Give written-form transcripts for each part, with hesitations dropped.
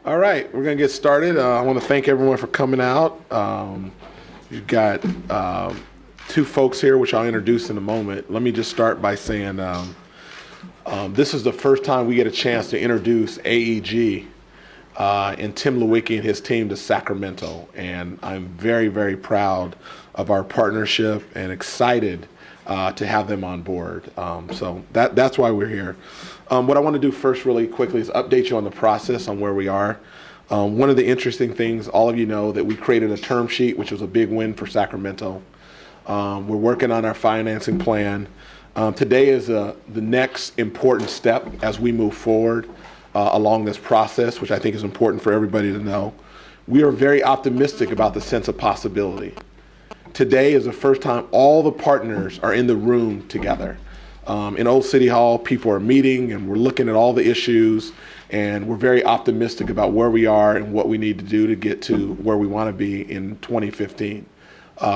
All right, we're going to get started. I want to thank everyone for coming out. You've got two folks here, which I'll introduce in a moment. Let me just start by saying this is the first time we get a chance to introduce AEG and Tim Leiweke and his team to Sacramento. And I'm very, very proud of our partnership and excited to have them on board. So that's why we're here. What I want to do first really quickly is update you on the process on where we are. One of the interesting things, all of you know that we created a term sheet, which was a big win for Sacramento. We're working on our financing plan. Today is the next important step as we move forward along this process, which I think is important for everybody to know. We are very optimistic about the sense of possibility. Today is the first time all the partners are in the room together. In Old City Hall, people are meeting and we're looking at all the issues, and we're very optimistic about where we are and what we need to do to get to where we want to be in 2015.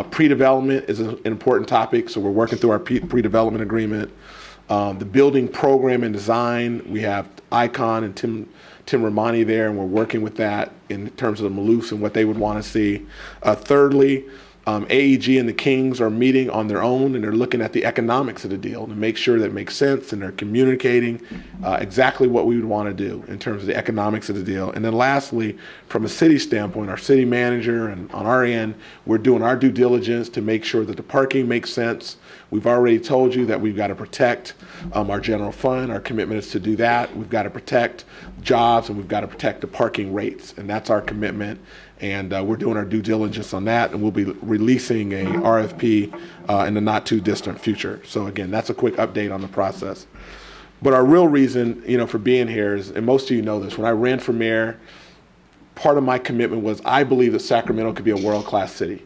Pre-development is an important topic, so we're working through our pre-development agreement. The building program and design, we have Icon and Tim Romani there, and we're working with that in terms of the Maloofs and what they would want to see. Thirdly, AEG and the Kings are meeting on their own, and they're looking at the economics of the deal to make sure that it makes sense, and they're communicating exactly what we would want to do in terms of the economics of the deal. And then lastly, from a city standpoint, our city manager and on our end, we're doing our due diligence to make sure that the parking makes sense. We've already told you that we've got to protect our general fund. Our commitment is to do that. We've got to protect jobs, and we've got to protect the parking rates, and that's our commitment. And we're doing our due diligence on that, and we'll be releasing a RFP in the not too distant future. So again, that's a quick update on the process. But our real reason, for being here is, and most of you know this, when I ran for mayor, part of my commitment was I believe that Sacramento could be a world-class city.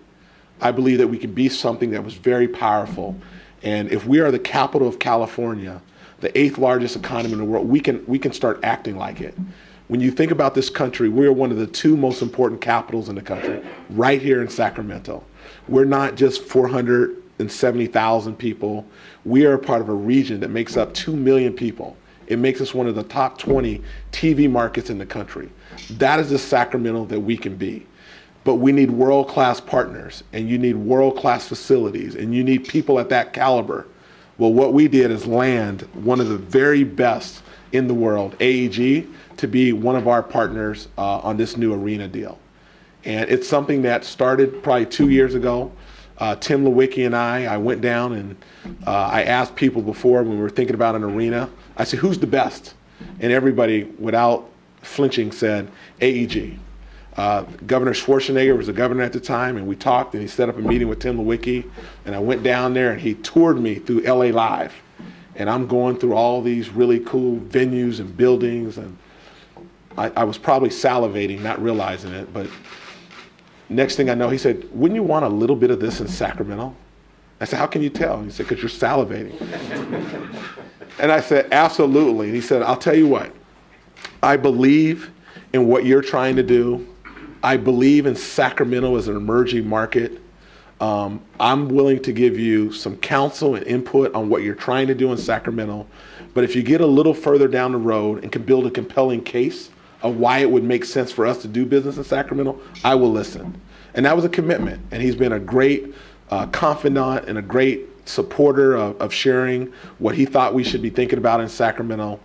I believe that we can be something that was very powerful. And if we are the capital of California, the 8th largest economy in the world, we can start acting like it. When you think about this country, we're one of the 2 most important capitals in the country, right here in Sacramento. We're not just 470,000 people. We are a part of a region that makes up 2 million people. It makes us one of the top 20 TV markets in the country. That is the Sacramento that we can be. But we need world-class partners, and you need world-class facilities, and you need people at that caliber. Well, what we did is land one of the very best in the world, AEG, to be one of our partners on this new arena deal. And it's something that started probably 2 years ago. Tim Leiweke and I went down and I asked people before when we were thinking about an arena, I said, who's the best? And everybody, without flinching, said AEG. Governor Schwarzenegger was the governor at the time, and we talked, and he set up a meeting with Tim Leiweke, and I went down there and he toured me through LA Live. And I'm going through all these really cool venues and buildings, and I was probably salivating, not realizing it, but next thing I know, he said, wouldn't you want a little bit of this in Sacramento? I said, how can you tell? He said, because you're salivating. And I said, absolutely. And he said, I'll tell you what, I believe in what you're trying to do. I believe in Sacramento as an emerging market. I'm willing to give you some counsel and input on what you're trying to do in Sacramento. But if you get a little further down the road and can build a compelling case of why it would make sense for us to do business in Sacramento, I will listen. And that was a commitment. And he's been a great confidant and a great supporter of sharing what he thought we should be thinking about in Sacramento.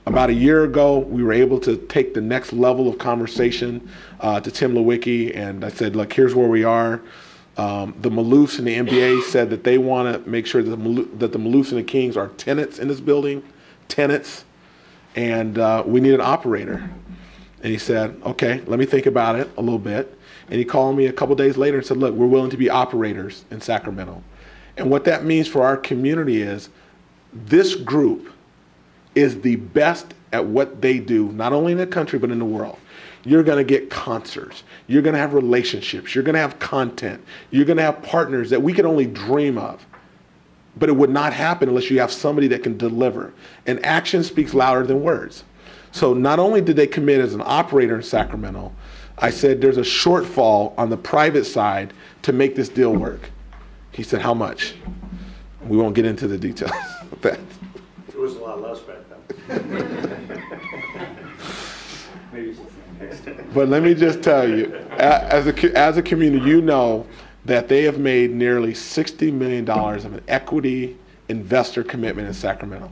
About a year ago, we were able to take the next level of conversation to Tim Leiweke, and I said, look, here's where we are. The Maloofs and the NBA said that they want to make sure that the Maloofs and the Kings are tenants in this building, and we need an operator. And he said, okay, let me think about it a little bit. And he called me a couple days later and said, look, we're willing to be operators in Sacramento. And what that means for our community is this group is the best at what they do, not only in the country, but in the world. You're going to get concerts. You're going to have relationships. You're going to have content. You're going to have partners that we can only dream of. But it would not happen unless you have somebody that can deliver. And action speaks louder than words. So not only did they commit as an operator in Sacramento, I said there's a shortfall on the private side to make this deal work. He said, how much? We won't get into the details of that. It was a lot less back then. But let me just tell you, as a community, you know that they have made nearly $60 million of an equity investor commitment in Sacramento.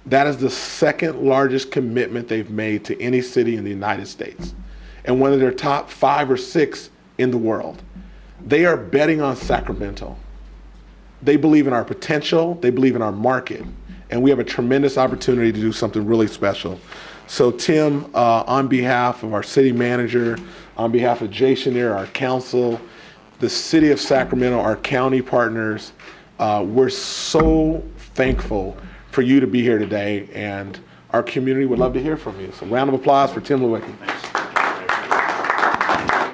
That is the second largest commitment they've made to any city in the United States, and one of their top 5 or 6 in the world. They are betting on Sacramento. They believe in our potential, they believe in our market, and we have a tremendous opportunity to do something really special. So Tim, on behalf of our city manager, on behalf of Jason here, our council, the city of Sacramento, our county partners, we're so thankful for you to be here today, and our community would love to hear from you. So round of applause for Tim Leiweke.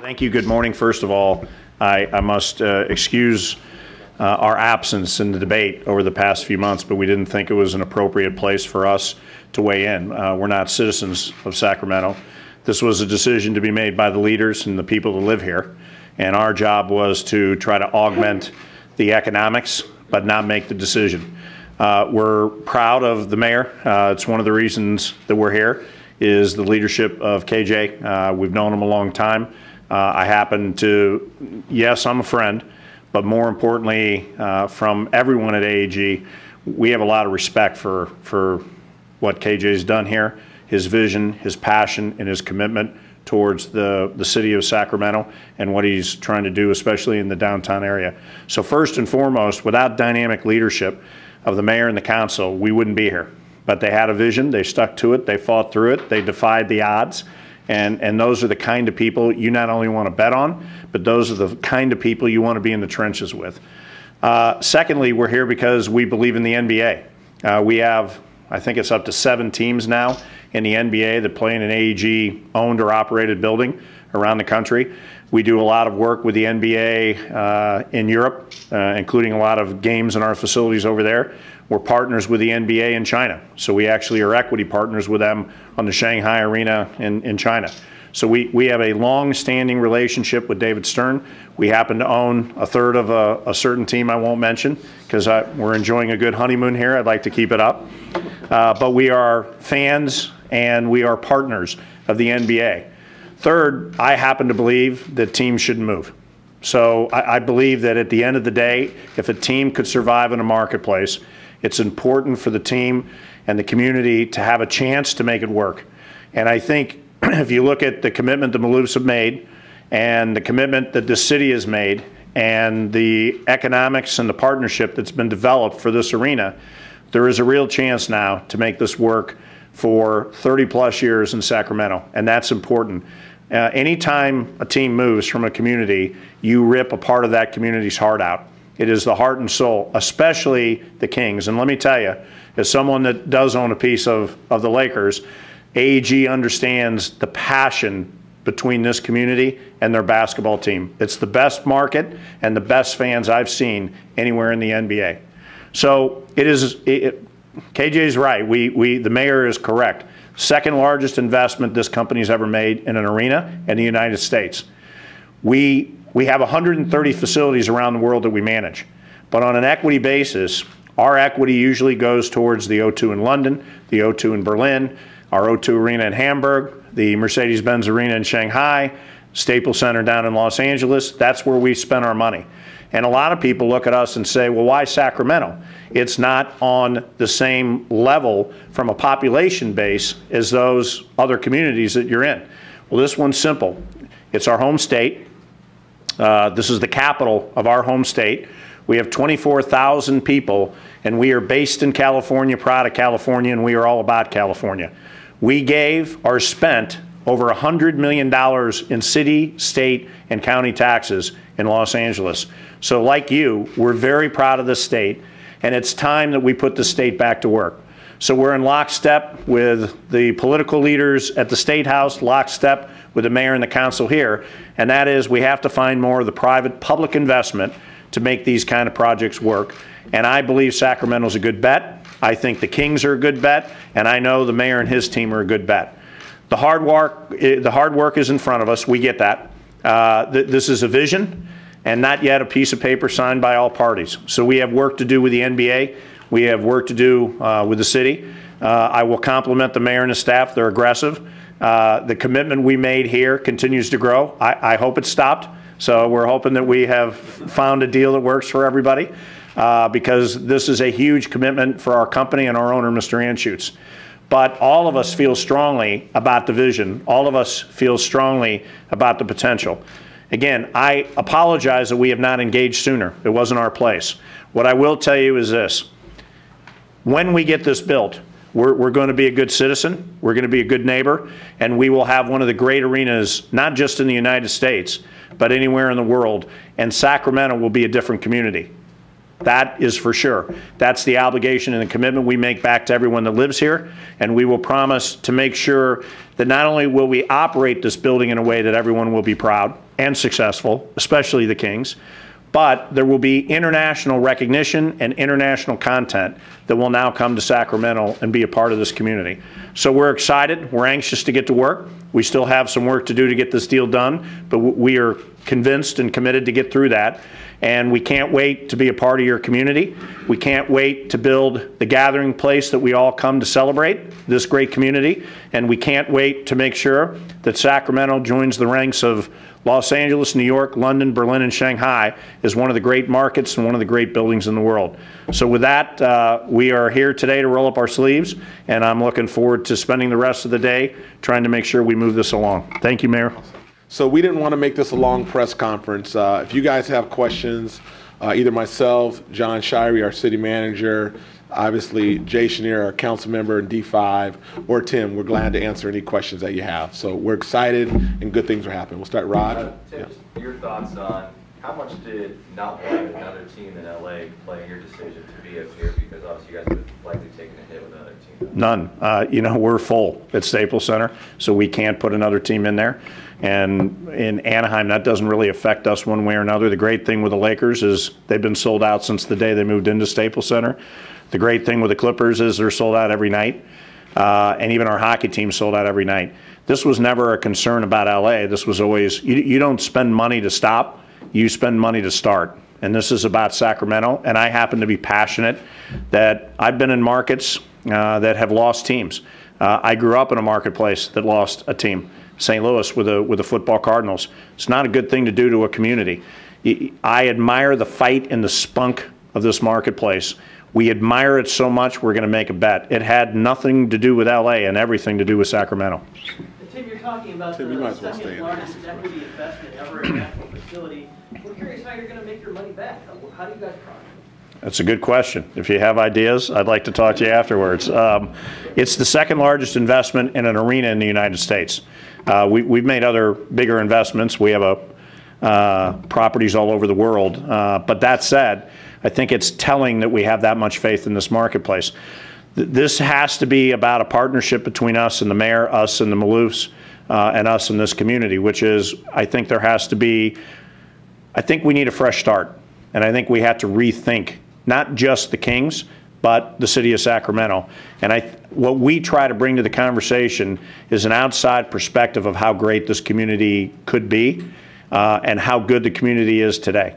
Thank you. Good morning. First of all, I must excuse our absence in the debate over the past few months, but we didn't think it was an appropriate place for us to weigh in. We're not citizens of Sacramento. This was a decision to be made by the leaders and the people that live here, and our job was to try to augment the economics, but not make the decision. We're proud of the mayor. It's one of the reasons that we're here is the leadership of KJ. We've known him a long time. I happen to, yes, I'm a friend, but more importantly, from everyone at AEG, we have a lot of respect for what KJ's done here, his vision, his passion, and his commitment towards the city of Sacramento and what he's trying to do, especially in the downtown area. So first and foremost, without dynamic leadership of the mayor and the council, we wouldn't be here. But they had a vision, they stuck to it, they fought through it, they defied the odds, and those are the kind of people you not only want to bet on, but those are the kind of people you want to be in the trenches with. Secondly, we're here because we believe in the NBA. We have, I think it's up to 7 teams now in the NBA that play in an AEG owned or operated building around the country. We do a lot of work with the NBA in Europe, including a lot of games in our facilities over there. We're partners with the NBA in China, so we actually are equity partners with them on the Shanghai Arena in China. So we have a long-standing relationship with David Stern. We happen to own a third of a certain team I won't mention because we're enjoying a good honeymoon here. I'd like to keep it up. But we are fans and we are partners of the NBA. Third, I happen to believe that teams shouldn't move. So I believe that at the end of the day, if a team could survive in a marketplace, it's important for the team and the community to have a chance to make it work. And I think if you look at the commitment the Maloofs have made and the commitment that the city has made and the economics and the partnership that's been developed for this arena, there is a real chance now to make this work for 30+ years in Sacramento, and that's important. Anytime a team moves from a community, you rip a part of that community's heart out. It is the heart and soul, especially the Kings. And let me tell you, as someone that does own a piece of the Lakers, AEG understands the passion between this community and their basketball team. It's the best market and the best fans I've seen anywhere in the NBA. So KJ's right. The mayor is correct. Second largest investment this company's ever made in an arena in the United States. We have 130 facilities around the world that we manage. But on an equity basis, our equity usually goes towards the O2 in London, the O2 in Berlin, our O2 Arena in Hamburg, the Mercedes-Benz Arena in Shanghai, Staples Center down in Los Angeles. That's where we spend our money. And a lot of people look at us and say, well, why Sacramento? It's not on the same level from a population base as those other communities that you're in. Well, this one's simple. It's our home state. This is the capital of our home state. We have 24,000 people, and we are based in California, proud of California, and we are all about California. We gave or spent over $100 million in city, state, and county taxes in Los Angeles. So like you, we're very proud of this state, and it's time that we put the state back to work. So we're in lockstep with the political leaders at the State House, lockstep with the mayor and the council here, and that is we have to find more of the private-public investment to make these kind of projects work. And I believe Sacramento's a good bet. I think the Kings are a good bet, and I know the mayor and his team are a good bet. The hard work is in front of us. We get that. This is a vision and not yet a piece of paper signed by all parties. So we have work to do with the NBA. We have work to do with the city. I will compliment the mayor and his staff. They're aggressive. The commitment we made here continues to grow. I hope it stopped. So we're hoping that we have found a deal that works for everybody, because this is a huge commitment for our company and our owner, Mr. Anschutz. But all of us feel strongly about the vision. All of us feel strongly about the potential. Again, I apologize that we have not engaged sooner. It wasn't our place. What I will tell you is this. When we get this built, we're going to be a good citizen, we're going to be a good neighbor, and we will have one of the great arenas, not just in the United States, but anywhere in the world. And Sacramento will be a different community. That is for sure. That's the obligation and the commitment we make back to everyone that lives here. And we will promise to make sure that not only will we operate this building in a way that everyone will be proud and successful, especially the Kings, but there will be international recognition and international content that will now come to Sacramento and be a part of this community. So we're excited. We're anxious to get to work. We still have some work to do to get this deal done, but we are convinced and committed to get through that. And we can't wait to be a part of your community. We can't wait to build the gathering place that we all come to celebrate this great community. And we can't wait to make sure that Sacramento joins the ranks of Los Angeles, New York, London, Berlin, and Shanghai as one of the great markets and one of the great buildings in the world. So with that, we are here today to roll up our sleeves, and I'm looking forward to spending the rest of the day trying to make sure we move this along. Thank you, Mayor. So we didn't want to make this a long press conference. If you guys have questions, either myself, John Shirey, our city manager, obviously Jay Chenier, our council member in D5, or Tim, we're glad to answer any questions that you have. So we're excited and good things are happening. We'll start, Rod. Tim, just your thoughts on how much did not playing another team in LA play in your decision to be up here? Because obviously you guys would have likely taken a hit with another team. None. You know, we're full at Staples Center, so we can't put another team in there. And in Anaheim, that doesn't really affect us one way or another. The great thing with the Lakers is they've been sold out since the day they moved into Staples Center. The great thing with the Clippers is they're sold out every night. And even our hockey team sold out every night. This was never a concern about LA. This was always, you don't spend money to stop, you spend money to start. And this is about Sacramento. And I happen to be passionate that I've been in markets that have lost teams. I grew up in a marketplace that lost a team. St. Louis with the football Cardinals. It's not a good thing to do to a community. I admire the fight and the spunk of this marketplace. We admire it so much, we're going to make a bet. It had nothing to do with LA and everything to do with Sacramento. Tim, you're talking about the second largest equity investment ever in a national facility. We're curious how you're going to make your money back. How do you guys profit? That's a good question. If you have ideas, I'd like to talk to you afterwards. It's the second largest investment in an arena in the United States. We've made other bigger investments. We have properties all over the world. But that said, I think it's telling that we have that much faith in this marketplace. This has to be about a partnership between us and the mayor, us and the Maloofs, and us in this community, which is, I think there has to be, I think we need a fresh start. And I think we have to rethink not just the Kings, but the city of Sacramento. And what we try to bring to the conversation is an outside perspective of how great this community could be and how good the community is today.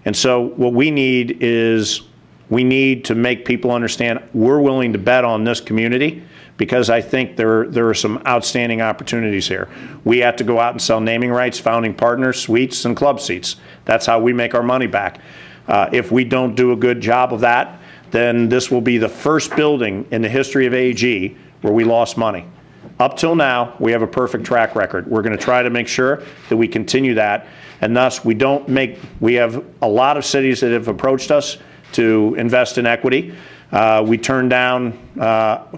And so what we need is we need to make people understand we're willing to bet on this community because I think there are some outstanding opportunities here. We have to go out and sell naming rights, founding partners, suites, and club seats. That's how we make our money back. If we don't do a good job of that, then this will be the first building in the history of AEG where we lost money. Up till now, we have a perfect track record. We're going to try to make sure that we continue that, and thus we have a lot of cities that have approached us to invest in equity. We turn down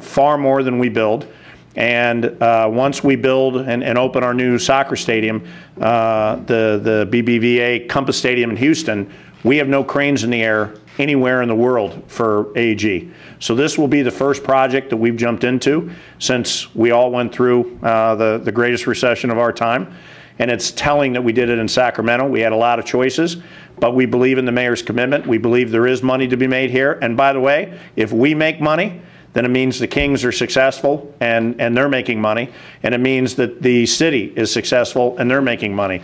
far more than we build. And once we build and open our new soccer stadium, the BBVA Compass Stadium in Houston, we have no cranes in the air anywhere in the world for AEG. So this will be the first project that we've jumped into since we all went through the greatest recession of our time. And it's telling that we did it in Sacramento. We had a lot of choices, but we believe in the mayor's commitment. We believe there is money to be made here. And by the way, if we make money, then it means the Kings are successful and they're making money. And it means that the city is successful and they're making money.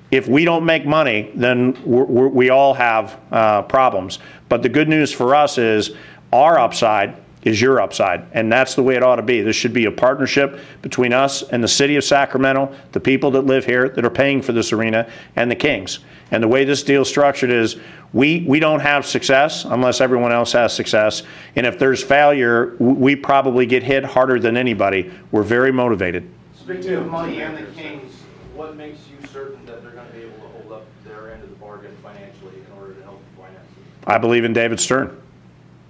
If we don't make money, then we all have problems. But the good news for us is our upside is your upside, and that's the way it ought to be. This should be a partnership between us and the city of Sacramento, the people that live here that are paying for this arena, and the Kings. And the way this deal is structured is we don't have success unless everyone else has success, and if there's failure, we probably get hit harder than anybody. We're very motivated. Speaking of money and the Kings, what makes you certain that they're going to be able to hold up their end of the bargain financially in order to help the finances? I believe in David Stern.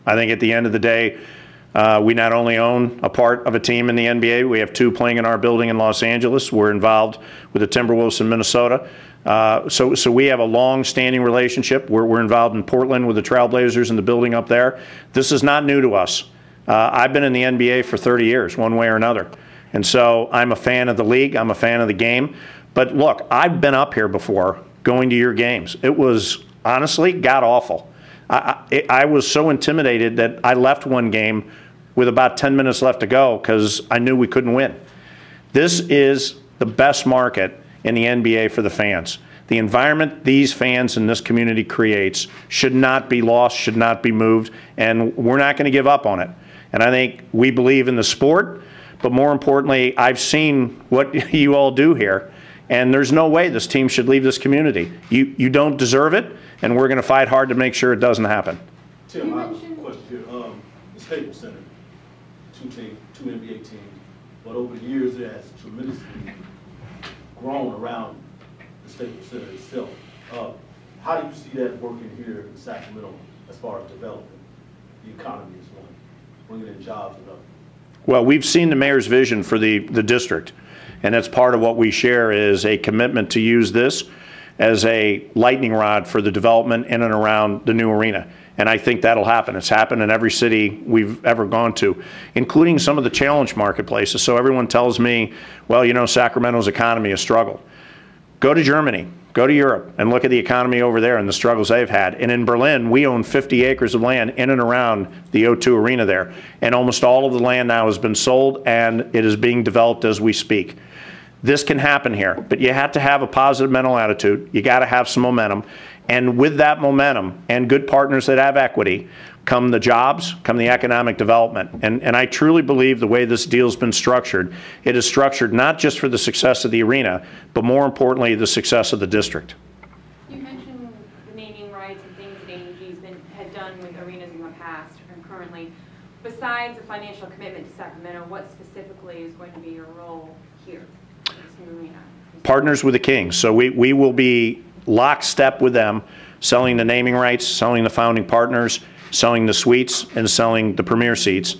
I think at the end of the day, we not only own a part of a team in the NBA, we have 2 playing in our building in Los Angeles. We're involved with the Timberwolves in Minnesota. So we have a long-standing relationship. We're involved in Portland with the Trailblazers in the building up there. This is not new to us. I've been in the NBA for 30 years, one way or another. And so I'm a fan of the league. I'm a fan of the game. But look, I've been up here before going to your games. It was honestly god-awful. I was so intimidated that I left one game with about 10 minutes left to go because I knew we couldn't win. This is the best market in the NBA for the fans. The environment these fans in this community creates should not be lost, should not be moved, and we're not going to give up on it. And I think we believe in the sport, but more importantly, I've seen what you all do here, and there's no way this team should leave this community. You don't deserve it, and we're going to fight hard to make sure it doesn't happen. Tim, I have a question here. The Staples Center, two NBA teams, but over the years it has tremendously grown around the Staples Center itself. How do you see that working here in Sacramento as far as developing the economy as one, bringing in jobs and others? Well, we've seen the mayor's vision for the district, and that's part of what we share is a commitment to use this as a lightning rod for the development in and around the new arena. And I think that'll happen. It's happened in every city we've ever gone to, including some of the challenge marketplaces. So everyone tells me, well, you know, Sacramento's economy has struggled. Go to Germany, go to Europe, and look at the economy over there and the struggles they've had. And in Berlin, we own 50 acres of land in and around the O2 Arena there. And almost all of the land now has been sold, and it is being developed as we speak. This can happen here, but you have to have a positive mental attitude. You got to have some momentum. And with that momentum and good partners that have equity, come the jobs, come the economic development. And I truly believe the way this deal's been structured, it is structured not just for the success of the arena, but more importantly, the success of the district. You mentioned the naming rights and things that AEG had done with arenas in the past and currently. Besides the financial commitment to Sacramento, what specifically is going to be your role here in this new arena? Partners with the Kings. So we will be lockstep with them, selling the naming rights, selling the founding partners, selling the suites, and selling the premier seats.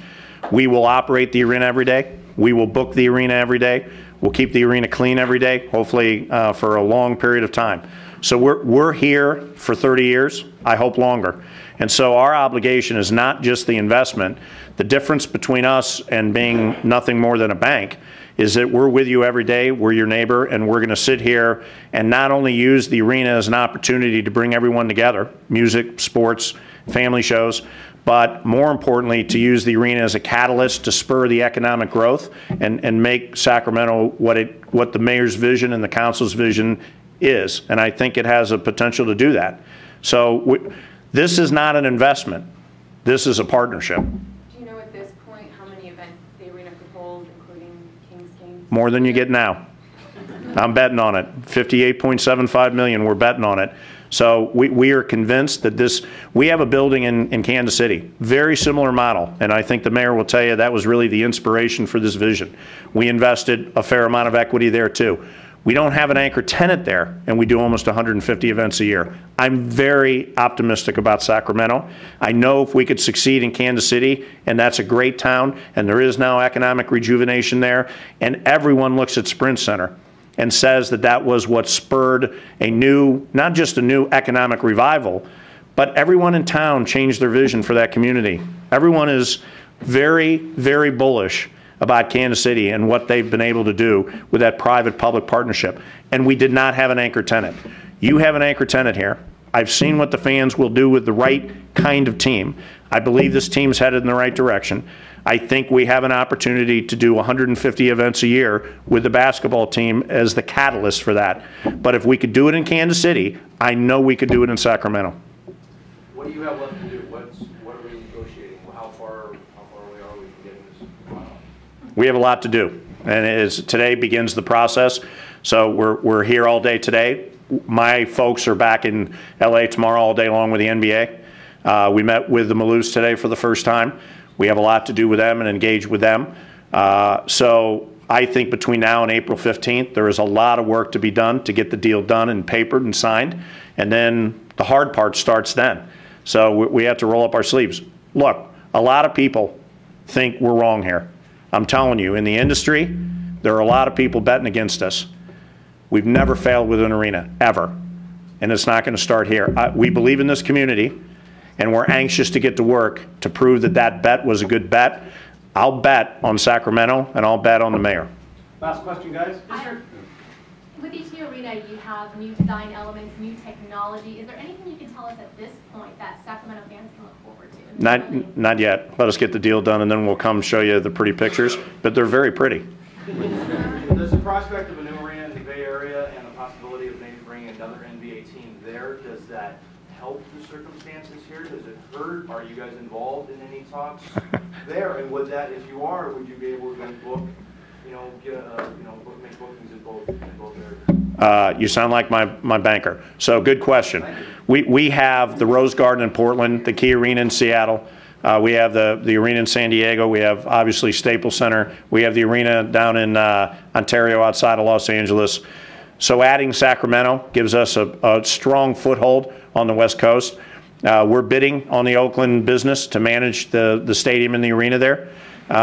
We will operate the arena every day. We will book the arena every day. We'll keep the arena clean every day, hopefully for a long period of time. So we're here for 30 years, I hope longer. And so our obligation is not just the investment. The difference between us and being nothing more than a bank is that we're with you every day, we're your neighbor, and we're going to sit here and not only use the arena as an opportunity to bring everyone together, music, sports, family shows, but more importantly to use the arena as a catalyst to spur the economic growth and make Sacramento what the mayor's vision and the council's vision is. And I think it has a potential to do that. So this is not an investment. This is a partnership. More than you get now. I'm betting on it. $58.75 million, we're betting on it. So we are convinced that we have a building in Kansas City, very similar model, and I think the mayor will tell you that was really the inspiration for this vision. We invested a fair amount of equity there too. We don't have an anchor tenant there, and we do almost 150 events a year. I'm very optimistic about Sacramento. I know if we could succeed in Kansas City, and that's a great town, and there is now economic rejuvenation there, and everyone looks at Sprint Center and says that that was what spurred a new, not just a new economic revival, but everyone in town changed their vision for that community. Everyone is very, very bullish about Kansas City and what they've been able to do with that private-public partnership. And we did not have an anchor tenant. You have an anchor tenant here. I've seen what the fans will do with the right kind of team. I believe this team's headed in the right direction. I think we have an opportunity to do 150 events a year with the basketball team as the catalyst for that. But if we could do it in Kansas City, I know we could do it in Sacramento. What do you have left to do? What are we negotiating? How far away we have a lot to do, and today begins the process. So we're here all day today. My folks are back in LA tomorrow all day long with the NBA. We met with the Maloofs today for the first time. We have a lot to do with them and engage with them. So I think between now and April 15th, there is a lot of work to be done to get the deal done and papered and signed. And then the hard part starts then. So we have to roll up our sleeves. Look, a lot of people think we're wrong here. I'm telling you, in the industry, there are a lot of people betting against us. We've never failed with an arena, ever. And it's not going to start here. We believe in this community, and we're anxious to get to work to prove that that bet was a good bet. I'll bet on Sacramento, and I'll bet on the mayor. Last question, guys. With each new arena, you have new design elements, new technology. Is there anything you can tell us at this point that Sacramento fans can look forward to? Not yet. Let us get the deal done, and then we'll come show you the pretty pictures. But they're very pretty. Does the prospect of a new arena in the Bay Area and the possibility of maybe bringing another NBA team there, does that help the circumstances here? Does it hurt? Are you guys involved in any talks there? And would that, if you are, would you be able to then book, make bookings in both areas? You sound like my banker. So good question. We have the Rose Garden in Portland, the Key Arena in Seattle. We have the arena in San Diego. We have obviously Staples Center. We have the arena down in Ontario outside of Los Angeles. So adding Sacramento gives us a strong foothold on the West Coast. We're bidding on the Oakland business to manage the stadium and the arena there.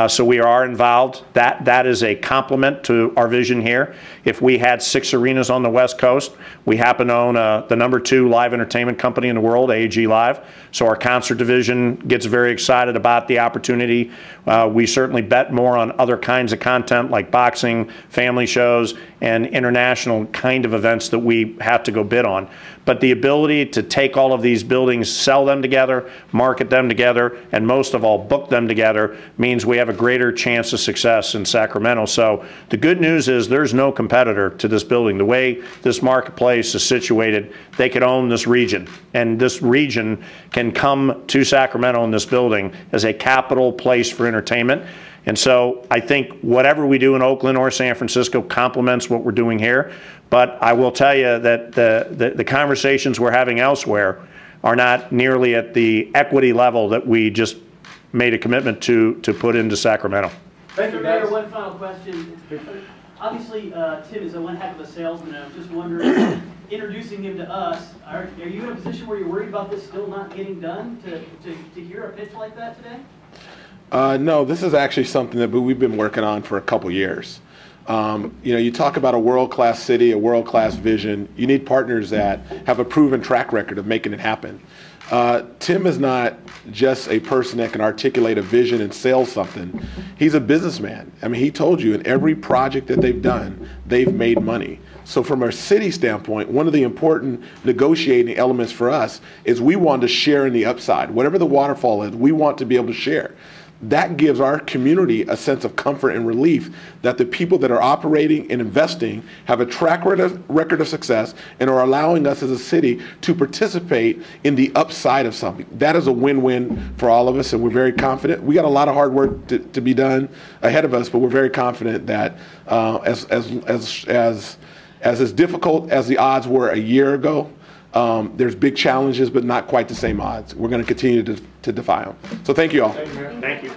So we are involved. That is a complement to our vision here. If we had 6 arenas on the West Coast, we happen to own the #2 live entertainment company in the world, AEG Live. So our concert division gets very excited about the opportunity. We certainly bet more on other kinds of content like boxing, family shows, and international kind of events that we have to go bid on. But the ability to take all of these buildings, sell them together, market them together, and most of all, book them together means we have a greater chance of success in Sacramento. So the good news is there's no competitor to this building. The way this marketplace is situated, they could own this region. And this region can come to Sacramento in this building as a capital place for entertainment. And so I think whatever we do in Oakland or San Francisco complements what we're doing here. But I will tell you that the conversations we're having elsewhere are not nearly at the equity level that we just made a commitment to put into Sacramento. Thank you, Mayor. One final question. Obviously, Tim is one heck of a salesman, and I'm just wondering, introducing him to us, are you in a position where you're worried about this still not getting done to hear a pitch like that today? No, this is actually something that we've been working on for a couple years. You talk about a world-class city, a world-class vision. You need partners that have a proven track record of making it happen. Tim is not just a person that can articulate a vision and sell something. He's a businessman. I mean, he told you in every project that they've done, they've made money. So from a city standpoint, one of the important negotiating elements for us is we want to share in the upside. Whatever the waterfall is, we want to be able to share. That gives our community a sense of comfort and relief that the people that are operating and investing have a track record of success and are allowing us as a city to participate in the upside of something. That is a win-win for all of us, and we're very confident. We got a lot of hard work to be done ahead of us, but we're very confident that as difficult as the odds were a year ago, there's big challenges, but not quite the same odds. We're going to continue to defy them. So thank you all. Thank you.